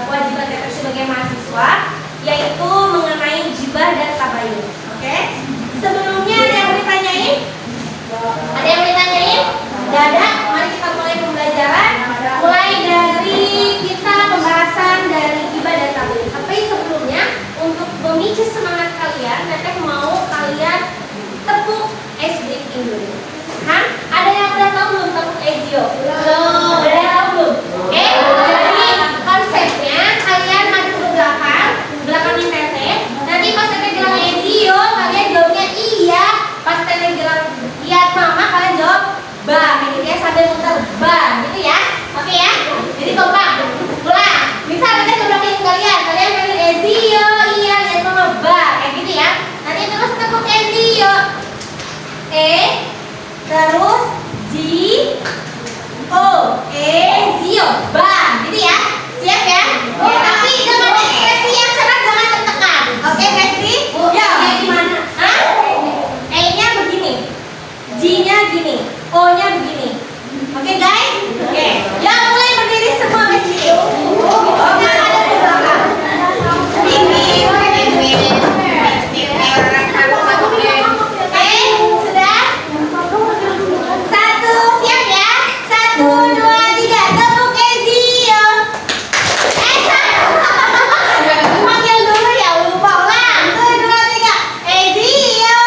kewajiban kita sebagai mahasiswa, yaitu mengenai gibah dan tabayun. Oke? Sebelumnya ada yang mau ditanyain? Ada yang mau ditanyain? Gak ada? Mari kita mulai pembelajaran. Mulai dari kita pembahasan dari gibah dan tabayun. Tapi sebelumnya, untuk memicu semangat kalian, Teteh mau kalian tepuk ice breaking dulu. Hah? Ada yang udah tahu belum tepuk ezio? Belum. Ada yang tahu belum? Oke? Jadi konsepnya kalian maju ke belakangin Teteh. Nanti pas Teteh bilang ezio, kalian jawabnya iya. Pas Teteh bilang lihat mama, kalian jawab ba. Gitu ya, sambil muter ba, gitu ya. Oke ya? Jadi kompak. Ulang. Misal Teteh ngebelakangin kalian panggil ezio, iya, lihat mama ba, kayak gitu ya. Nanti terus tepuk ezio. Terus ezio, ba, gitu ya. Siap ya? Ya, tapi dengan ekspresi yang cerah, jangan tertekan. Oke, Festri? Ya, kayak gimana? Hah? E-nya begini, G-nya gini, O-nya begini. Oke, guys? Oke. Ya, mulai berdiri semua, Festri. Oke, ada di belakang. Sudah? Satu, siap ya? 1, 2, 3, tepuk ezio. Panggil dulu ya, lupa ulang. 1, 2, 3, ezio.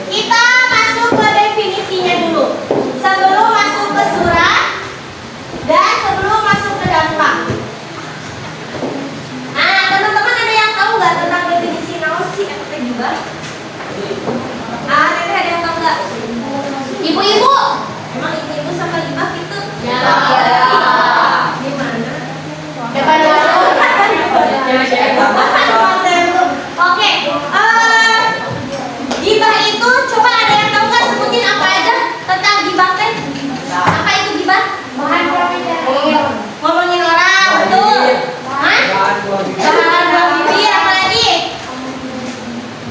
Kita masuk ke definisinya dulu. Sebelum masuk ke surat dan sebelum masuk ke dampak. Nah, teman-teman ada yang tahu nggak tentang definisi naon sih eta gibah? Teteh ada yang tahu nggak? Ibu-ibu, emang ibu-ibu sama gibah gitu? Ya. Gimana? Depan Oke, gibah itu coba ada yang tahu nggak, sebutin apa aja tentang gibah teh? Apa itu gibah? Ngomongin orang, betul? Hah? Bahan buang bibir, apa lagi?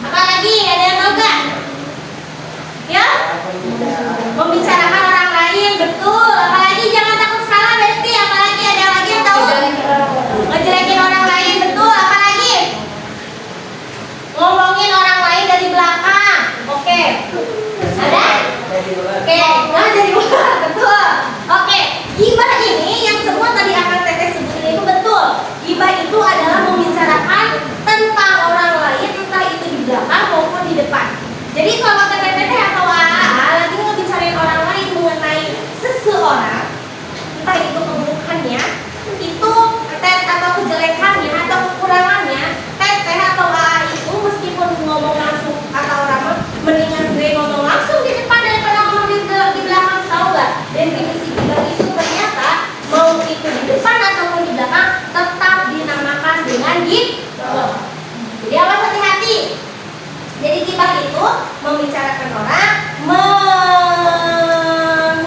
Apa lagi? Ada yang tahu nggak? Ya? Membicarakan orang lain, betul. Apalagi jangan takut salah, Besti. Apalagi ada yang lagi yang tahu? Ngejelekin orang lain, betul. Apalagi? Ngomongin orang lain dari belakang. Oke. Ada? Oke. Nah, dari luar, betul. Oke. Gibah ini yang semua tadi akan Teteh sebutin itu betul. Gibah itu adalah membicarakan tentang orang lain, entah itu di belakang maupun di depan. Jadi kalau Teteh atau AA lagi ngebicarain orang lain mengenai seseorang, entah itu keburukannya, itu atau kejelekannya atau kekurangannya, Teteh atau AA itu meskipun ngomong langsung kata orang mendingan gue ngomong langsung di depan daripada ngomong di belakang. Tahu nggak? Definisi gibah itu ternyata mau itu di depan ataupun di belakang tetap dinamakan dengan gibah. Jadi awas, hati-hati. Jadi gibah itu membicarakan orang,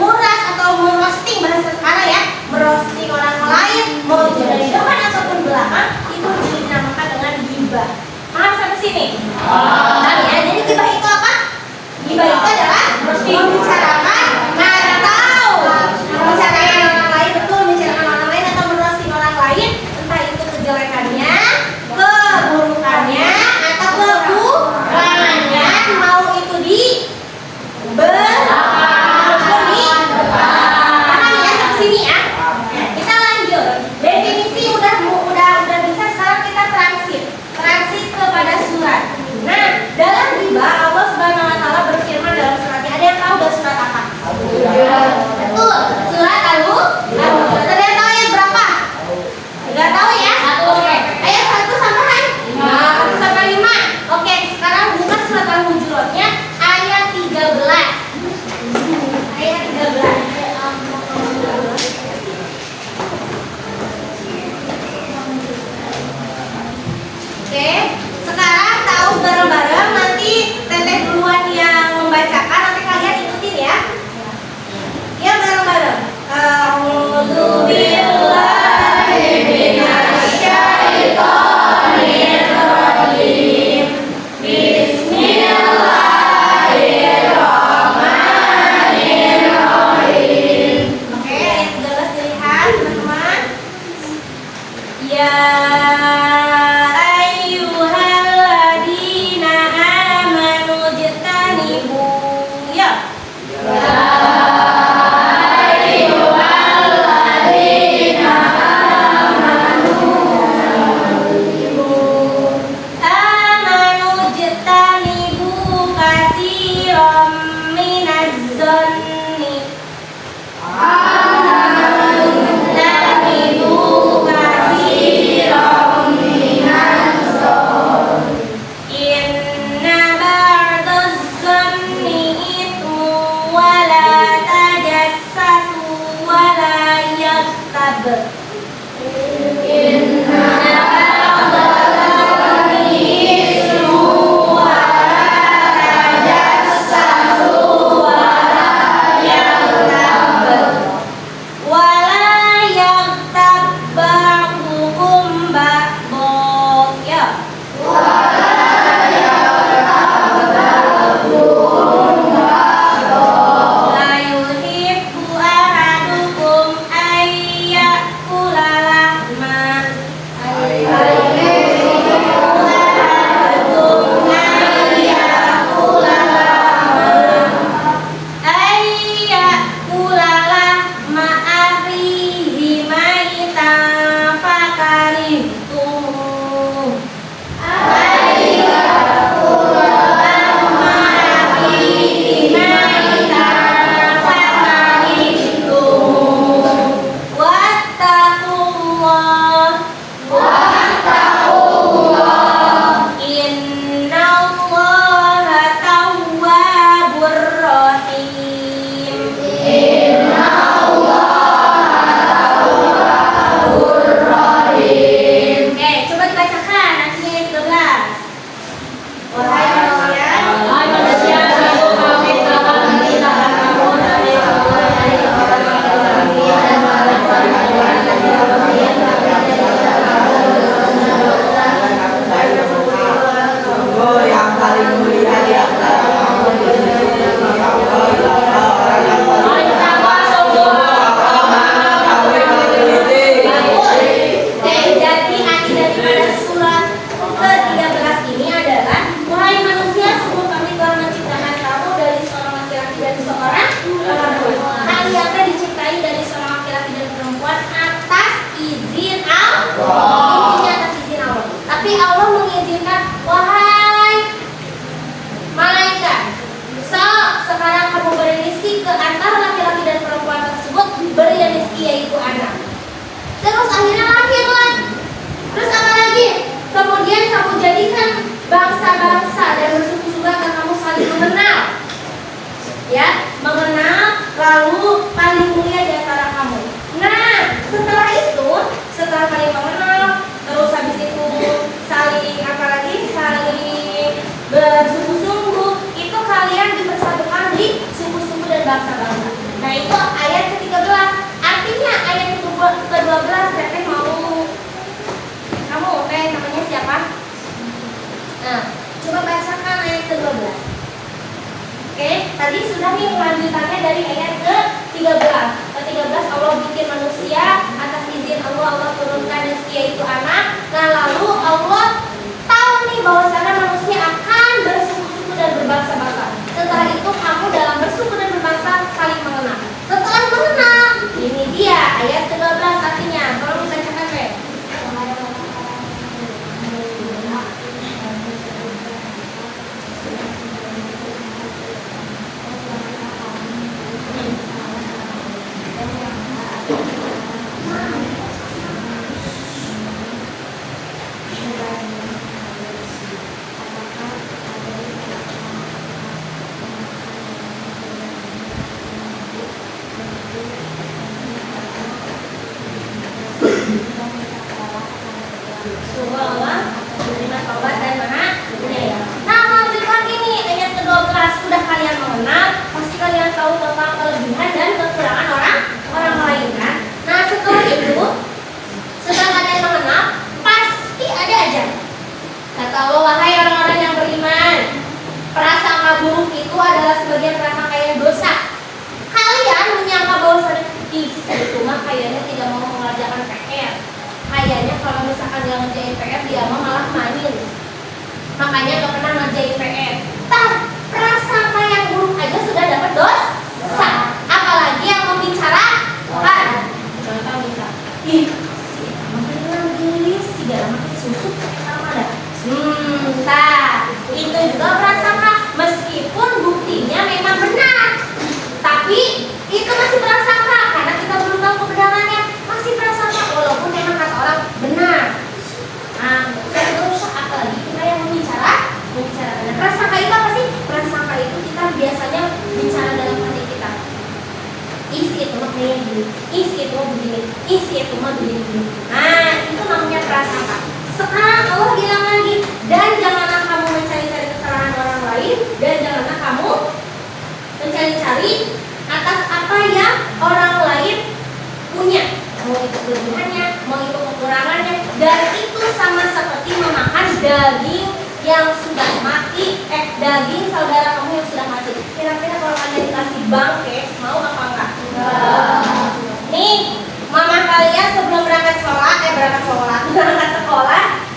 menguras atau merosting, bahasa sekarang ya, merosting orang lain, mau itu dari depan ataupun belakang, itu dinamakan dengan gibah. Paham sampai sini? Nah, ya, jadi gibah itu apa? Gibah itu adalah membicarakan atau membicarakan orang lain, betul, membicarakan orang lain atau merosting orang lain, entah itu kejelekannya, keburukannya, atau kekurangannya, mau itu di belakang ataupun di depan. Paham ya sampai sini ya? Kita lanjut. Definisi udah bisa, sekarang kita transit kepada surat. Nah, antara laki-laki dan perempuan tersebut beri rezeki yaitu anak. Terus akhirnya lahirlah. Terus apa lagi? Kemudian kamu jadikan bangsa-bangsa dan bersuku-suku agar kamu saling mengenal. Ya, mengenal lalu paling mulia di antara kamu. Nah, setelah itu, setelah saling mengenal, terus habis itu saling apa lagi? Saling bersungguh-sungguh, itu kalian dipersatukan di suku-suku dan bangsa-bangsa. Nah, itu ayat ke-13. Artinya ayat ke-12 Teteh mau kamu teh namanya siapa? Nah, coba bacakan ayat ke-12. Oke, tadi sudah nih lanjutannya dari ayat ke-13. Ke-13 Allah bikin manusia atas izin Allah turunkan rezeki yaitu anak. Nah, lalu Allah tahu nih bahwasanya manusia akan bersuku-suku dan berbangsa-bangsa. Setelah itu kamu dalam bersuku dan berbangsa saling mengenal. Setelah mengenal, ini dia ayat ke-12 artinya. Tolong dibacakan, Pe. Makanya gak pernah ngerjain PR. Prasangka yang buruk aja sudah dapat dosa, apalagi yang membicarakan. Contoh misal, ih, si Amang gelis, si Gala makin susuk sama ada. Itu juga prasangka, meskipun buktinya memang benar, tapi itu masih prasangka karena kita belum tahu kebenarannya, masih prasangka walaupun memang kata orang benar. Nah, dosa apalagi kita yang membicarakan. Prasangka itu apa sih? Prasangka itu kita biasanya bicara dalam hati kita. Isi itu mah kayak gini, isi itu mah begini, isi itu mah begini. Nah, itu namanya prasangka. Sekarang Allah bilang lagi, dan janganlah kamu mencari-cari kesalahan orang lain, dan janganlah kamu mencari-cari atas apa yang orang lain punya. Mau itu kelebihannya, mau itu kekurangannya, dan itu sama seperti memakan daging yang sudah mati, daging saudara kamu yang sudah mati. Kira-kira kalau kalian dikasih bangke, mau apa enggak? Nih, mama kalian sebelum berangkat sekolah,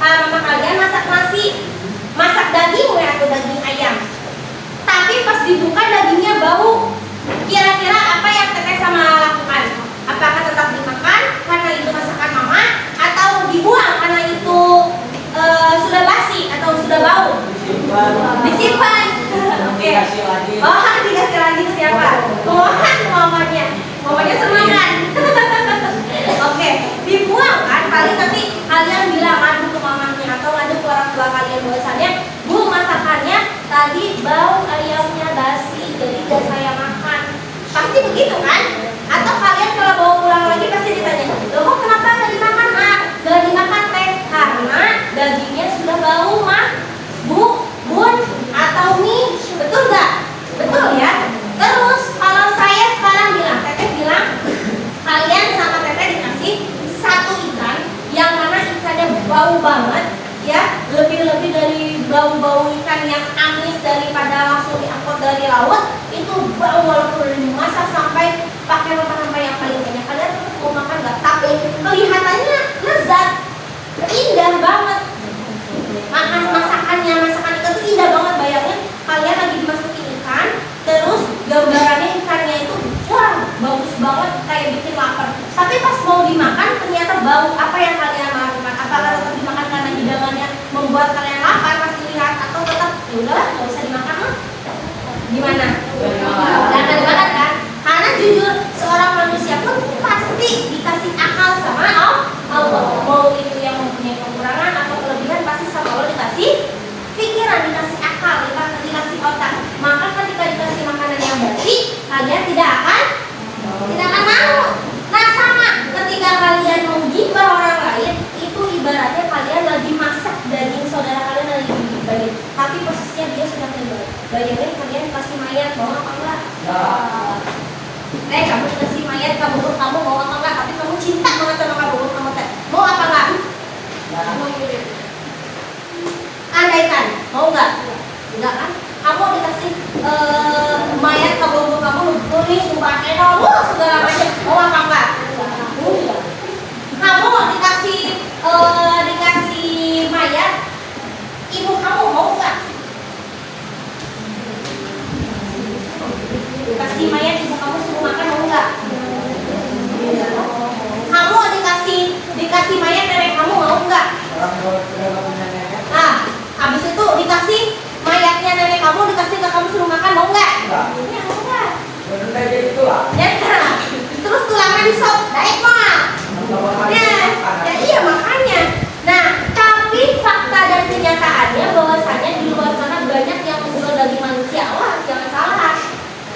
mama kalian masak nasi, masak daging atau daging ayam. Tapi pas dibuka dagingnya bau. Kira-kira apa yang Teteh sama lakukan? Apakah tetap dimakan karena itu masakan mama, atau dibuang karena itu sudah basi atau sudah bau? Disimpan. Oke. Oh, dikasih lagi ke siapa? Mamanya semangat. Oke, dibuang kan? Paling nanti kalian bilang ngadu ke mamanya atau ngadu ke orang tua kalian bahwasannya, Bu, masakannya tadi bau, ayamnya basi, jadi gak saya makan. Pasti begitu kan? Atau kalian kalau bawa pulang lagi pasti ditanya, loh kok kenapa gak dimakan? Gak dimakan Teh, karena dagingnya sudah bau mah, Bu, Bun, atau mie. Betul gak? Betul ya? Terus kalau saya sekarang bilang, Teteh bilang, kalian sama Teteh dikasih satu ikan yang mana ikannya bau banget, ya, lebih-lebih dari bau-bau ikan yang amis daripada langsung diangkut dari laut. Itu bau walaupun dimasak sampai pakai rempah-rempah yang paling banyak. Kalian mau makan nggak? Tapi kelihatannya lezat, indah banget. Masakan itu indah banget. Bayangin kalian lagi dimasukin ikan, terus gambarannya ikannya itu wah bagus banget, kayak bikin lapar. Tapi pas mau dimakan ternyata bau. Apa yang kalian lakukan? Apakah tetap dimakan karena hidangannya membuat kalian lapar pas dilihat, atau tetap ya udahlah nggak usah dimakan mah? Gimana? Jangan dimakan kan? Bayangin kalian kasih mayat, mau apa enggak? Kamu dikasih mayat, kamu mau apa enggak? Tapi kamu cinta banget sama kamu teh. Mau apa enggak? Andaikan, mau enggak? Enggak kan? Kamu dikasih mayat kamu tulis sumpah segala macam. Mau apa enggak? Kamu dikasih mayat ibu kamu, mau enggak? Dikasih mayat ibu kamu suruh makan, mau enggak? Kamu dikasih mayat nenek kamu, mau enggak? Nah, habis itu dikasih mayatnya nenek kamu, dikasih ke kamu suruh makan, mau enggak? Ya, mau enggak? Ya, terus tulangnya disop, daik mah. Ya, iya makanya. Nah, tapi fakta dan kenyataannya bahwasanya di luar sana banyak yang menjual daging manusia. Wah, jangan salah.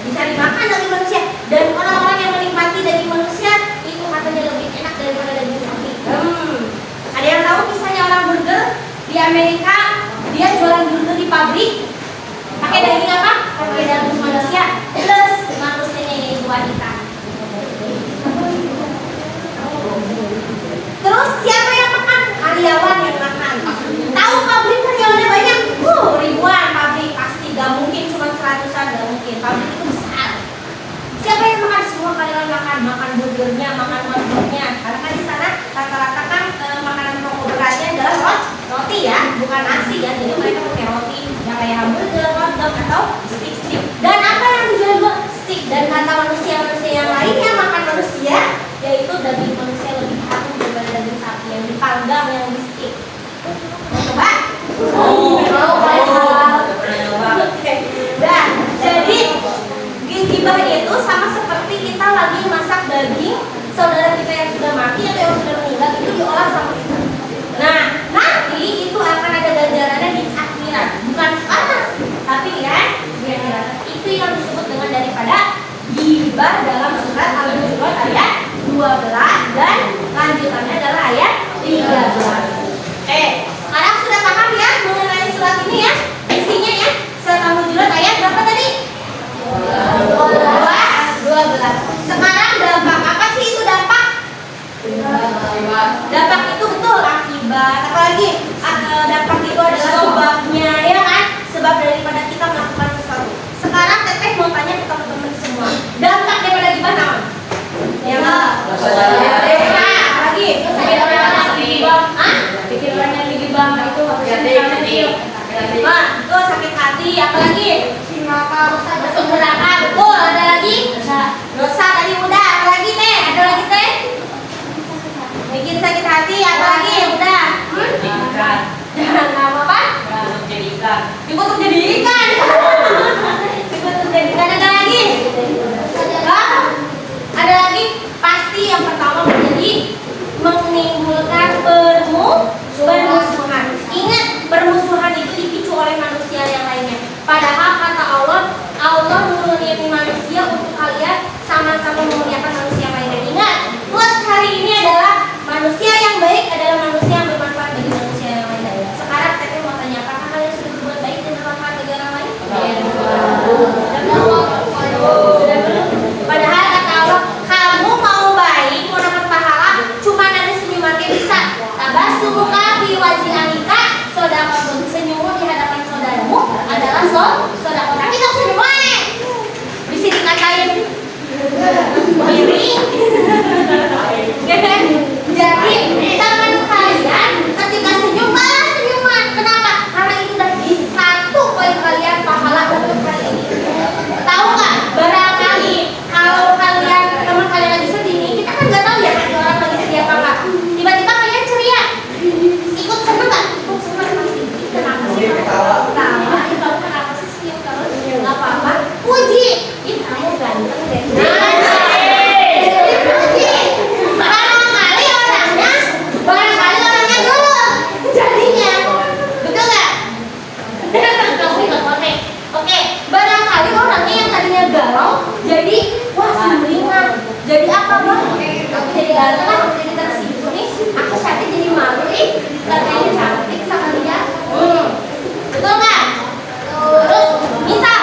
Bisa dimakan daging manusia, dan orang-orang yang menikmati daging manusia itu katanya lebih enak daripada daging sapi. Ada yang tahu misalnya orang burger di Amerika, dia jualan burger di pabrik pakai daging apa? Pakai daging manusia plus manusianya yaitu wanita. Terus siapa yang makan? Karyawan yang makan. Tahu pabrik karyawannya banyak? Ribuan pabrik pasti, gak mungkin cuma 100-an, gak mungkin. Pabrik itu besar. Siapa yang makan? Semua karyawan makan burgernya, makan hotdognya. Karena kan di sana rata-rata kan makanan pokok beratnya adalah roti ya, bukan nasi ya. Jadi mereka pakai roti yang kayak hamburger, hotdog atau stick. Dan apa yang dijual juga stick. Dan kata manusia yang lainnya makan manusia, yaitu daging manusia lebih harum daripada daging sapi yang dipanggang, yang di stick. Mau coba? Nah, jadi gibah itu sama seperti kita lagi masak daging saudara kita yang sudah mati atau yang sudah meninggal, itu diolah sama kita. Nah, nanti itu akan ada ganjarannya di akhirat, bukan sekarang, tapi ya di akhirat. Itu yang disebut dengan daripada gibah dalam surat Al-Hujurat ayat 12 dan lanjutannya adalah ayat 13. Sekarang sudah paham ya mengenai surat ini ya, isinya ya. Surat Al-Hujurat ayat berapa tadi? 12. Sekarang dampak, apa sih itu dampak? Dampak itu betul akibat. Apalagi dampak itu adalah sebabnya, ya kan? Sebab daripada kita melakukan sesuatu. Sekarang Teteh mau tanya ke teman-teman semua, dampak daripada gimana? Ya dosa. Lagi bikin orang yang digibah itu sedih. Itu sakit hati, apalagi masuk neraka, betul. Ada lagi dosa tadi udah, apalagi teh? Ada lagi teh? Bikin sakit hati, apalagi udah? Jangan apa? Dikutuk jadi ikan. Dikutuk jadi ikan. Ada lagi? Ada lagi? Pasti yang pertama menjadi menimbulkan permusuhan. Ingat, permusuhan itu dipicu oleh manusia yang lainnya. Padahal kata Allah menurunkan manusia untuk kalian sama-sama memuliakan manusia lainnya. Ingat, buat hari ini adalah manusia yang baik adalah manusia yang bermanfaat bagi manusia yang lain. Sekarang Teteh mau tanya, apakah kalian sudah berbuat baik dan bermanfaat bagi orang lain? Sudah belum? Padahal kata Allah, kamu mau baik, mau dapat pahala, cuma ada senyumannya bisa. Tabasumuka fi wajhi akhika, sedekah senyummu di hadapan saudaramu adalah sedekah. Tapi tak senyumannya. Di sini katain miring. Jadi teman kalian ketika senyum balas senyuman. Kenapa? Karena itu udah di 1 poin kalian pahala untuk kali ini. Tahu nggak? Barangkali kalau kalian teman kalian lagi sedih nih, kita kan nggak tahu ya hati orang lagi sedih apa nggak. Tiba-tiba kalian ceria, ikut seneng nggak? Ikut seneng pasti. Kenapa sih? Kenapa sih senyum terus? Nggak apa-apa. Puji, ih kamu ganteng deh. Barangkali orangnya dulu jadinya, betul nggak? Kamu ingat konek? Oke, barangkali orangnya yang tadinya galau jadi wah sumringah. Jadi apa bang? Aku jadi ganteng, aku jadi tersinggung nih. Aku cantik jadi malu nih. Katanya cantik sama dia. Betul nggak? Terus misal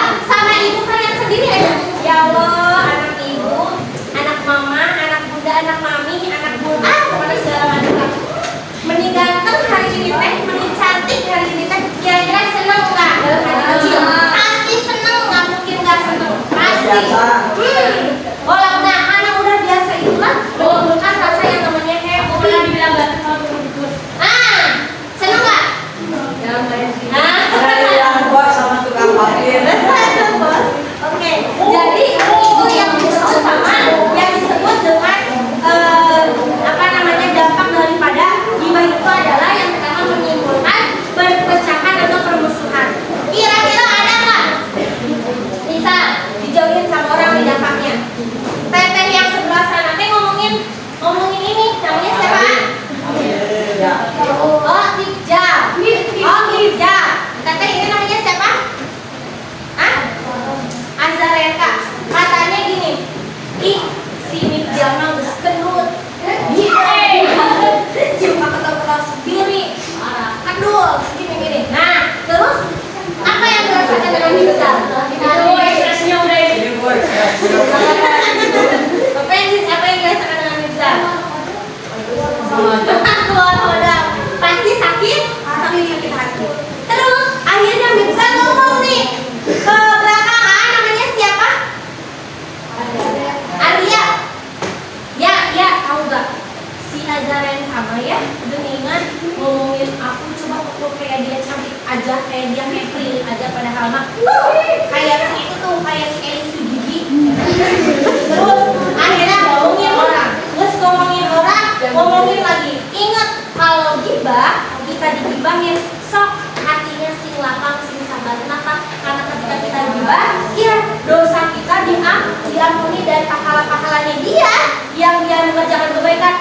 kesalahannya dia yang dia mengerjakan kebaikan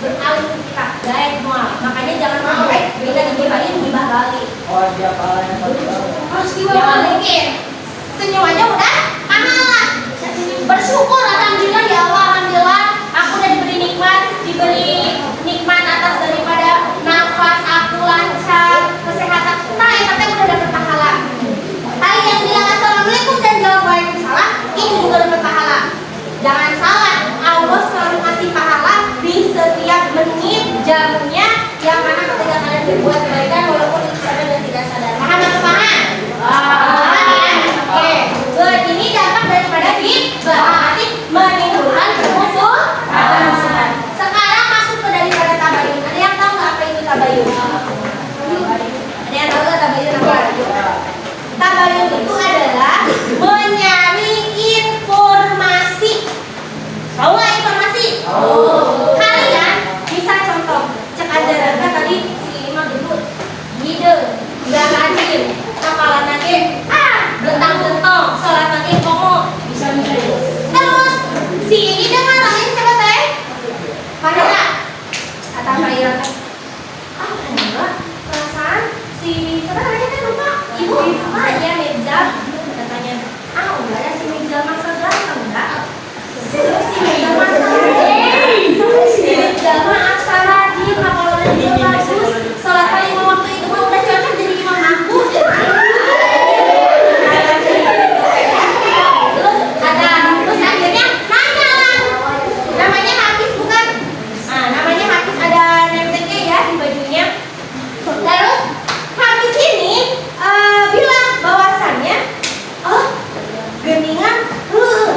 beralih ke kita, guys semua. Makanya jangan sampai kita digibahin gibah balik. Oh, dia pahalanya Harus dibalikin. Senyum aja udah pahala. Bersyukur alhamdulillah ya Allah, alhamdulillah aku udah diberi nikmat atas daripada nafas aku lancar, kesehatan. Nah, tapi udah dapat pahala. Tadi yang bilang assalamualaikum dan jawab waalaikumsalam itu juga dapat pahala. Jangan salah, Allah selalu kasih pahala di setiap menit jamnya yang mana ketika kalian berbuat kebaikan walaupun itu sadar dan tidak sadar. Paham atau paham? Paham ya? Oke, good. Ini dampak daripada berarti menimbulkan permusuhan. Sekarang masuk ke daripada tabayun. Ada yang tahu nggak apa itu tabayun? Ada yang tahu nggak tabayun apa? Tabayun itu adalah mencari informasi. Tahu nggak informasi? Kalian bisa contoh. Cek aja kan tadi si Ima dulu ngide, nggak rajin, kapalan lagi, bentang-bentong, sholat lagi komo, bisa. Terus si ini dengan namanya siapa teh? Fahira. Kata Fahira teh, enggak, perasaan si siapa namanya teh lupa, ibu aja Mirza katanya, enggak ya si Mirza maksa ganteng enggak? Terus si Mirza maksa si Mirza maksa rajin, kapalan dia bagus, sholat kali waktu itu mah udah cocok jadi imam aku. Terus akhirnya nanya lah, namanya Hafiz bukan? Namanya Hafiz, ada nempelnya ya di bajunya. Terus Hafiz ini bilang bahwasannya, geningan,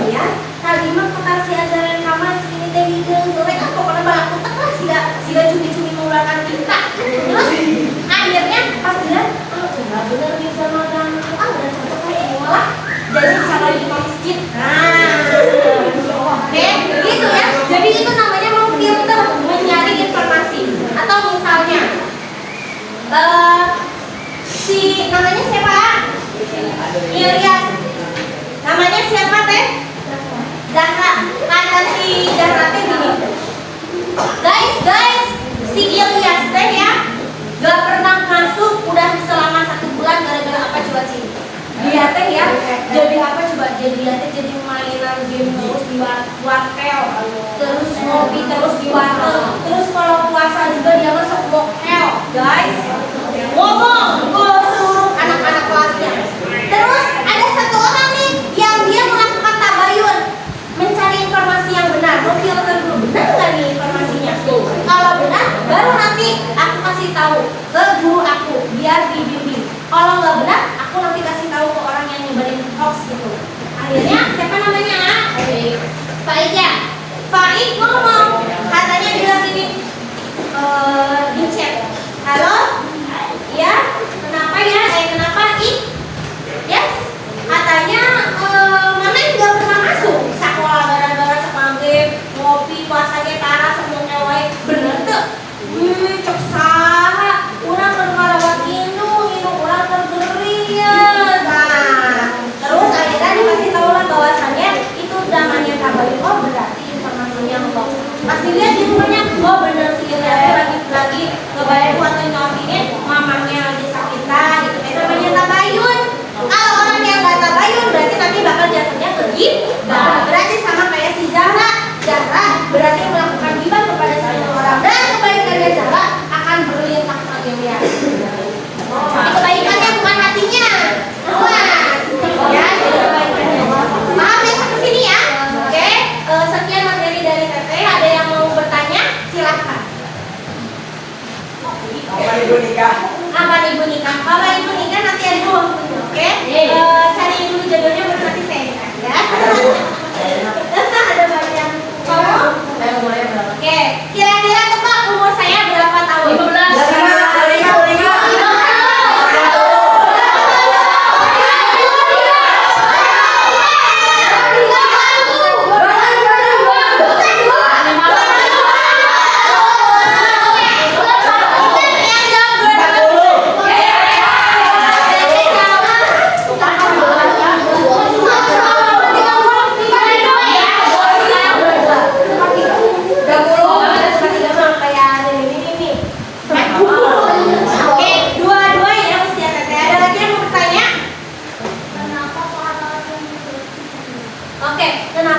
ya tadi mah kata si ajaran kamar segini teh hidung, kan pokoknya balak utek lah sida cumi-cumi mengeluarkan tinta. Terus akhirnya pas dilihat, enggak bener nih sama dan udah cocok kayak ini malah jadi calon imam masjid. Oke, gitu ya. Jadi itu namanya memfilter, mencari informasi. Atau misalnya si namanya siapa? Ilyas. Namanya siapa teh? Zahra. Kata si Zahra teh gini. Guys, si Ilyas teh ya gak pernah masuk udah selama 1 bulan gara-gara apa coba sih? Dia teh ya jadi apa coba? Jadi dia teh jadi mainan game terus di wartel, terus ngopi terus di wartel, terus kalau puasa juga dia masuk mokel, guys. Ngomong ke seluruh anak-anak kelasnya. Terus ada satu orang nih yang dia melakukan tabayun, mencari informasi yang benar, memfilter dulu benar nggak nih informasinya. Kalau benar, baru nanti aku kasih tahu ke guru aku biar dibimbing. Kalau nggak benar, aku nanti kasih tahu ke orang yang nyebarin hoax gitu. Akhirnya siapa namanya? Pak Ija. Faik ngomong, katanya bilang ini di chat. Halo? Ya, kenapa ya? Kenapa yes? Katanya Mama nggak pernah masuk sekolah gara-gara semaghrib ngopi puasanya tara semua ngewai. Bener tuh? Wih, cok saha. Urang keur ngarawat indung urang tergerian. Nah, terus akhirnya dikasih tahu lah bahwasannya itu namanya tabayun. Oh, berarti informasinya hoax.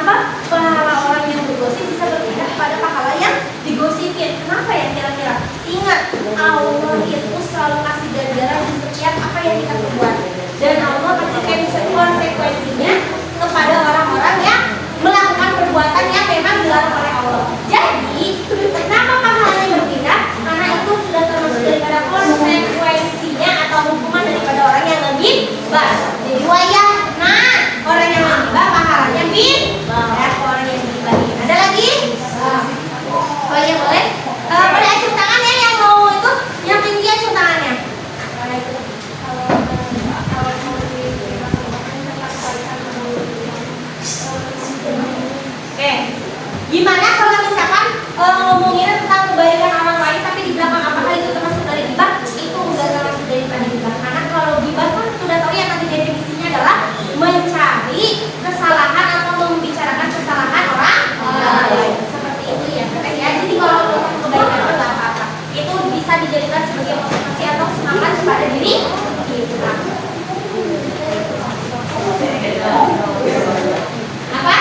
Kenapa pahala orang yang bergosip bisa berpindah pada pahala yang digosipin? Kenapa ya kira-kira? Ingat, Allah itu selalu kasih ganjaran di setiap apa yang kita perbuat. Dan Allah kasih konsekuensinya kepada orang-orang yang melakukan perbuatan yang memang dilarang oleh Allah. Jadi, kenapa pahalanya berpindah? Karena itu sudah termasuk daripada konsekuensinya atau hukuman daripada orang yang ngegibah. Jadi wayah, nah orang yang ngegibah pahalanya pindah ke orang yang gibahin. Ada lagi? Oh iya boleh. Pada acung tangannya yang mau itu, yang tinggi acung tangannya. Oke, gimana kalau misalkan ngomongin tentang kebaikan orang lain tapi di belakang apakah itu termasuk dari gibah? Itu enggak termasuk dari gibah. Karena kalau gibah kan sudah tahu ya tadi definisinya adalah mencari kesalahan atau membicarakan kesalahan orang lain. Seperti itu ya, keren ya. Jadi kalau untuk kebaikan itu nggak apa-apa. Itu bisa dijadikan sebagai motivasi atau semangat kepada diri kita. Apa?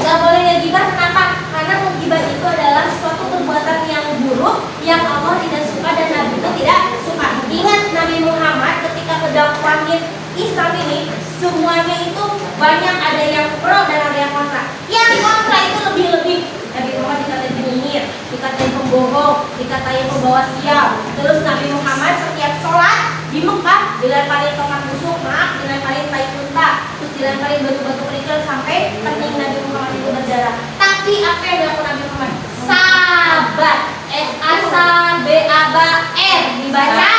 Gak boleh ngegibah, kenapa? Karena menggibah itu adalah suatu perbuatan yang buruk yang Allah tidak suka dan Nabi itu tidak suka. Ingat Nabi Muhammad ketika mendakwahin Islam ini, semuanya itu banyak ada yang pro dan ada yang kontra. Yang kontra itu lebih-lebih. Nabi Muhammad dikatain penyihir, dikatain pembohong, dikatain pembawa sial. Terus Nabi Muhammad setiap sholat di Mekah dilemparin tongkat busuk, dilemparin tai unta, terus dilemparin batu-batu kerikil sampai kening Nabi Muhammad itu berdarah. Tapi apa yang dilakukan Nabi Muhammad? Sabar, S A S A B A B A R dibaca.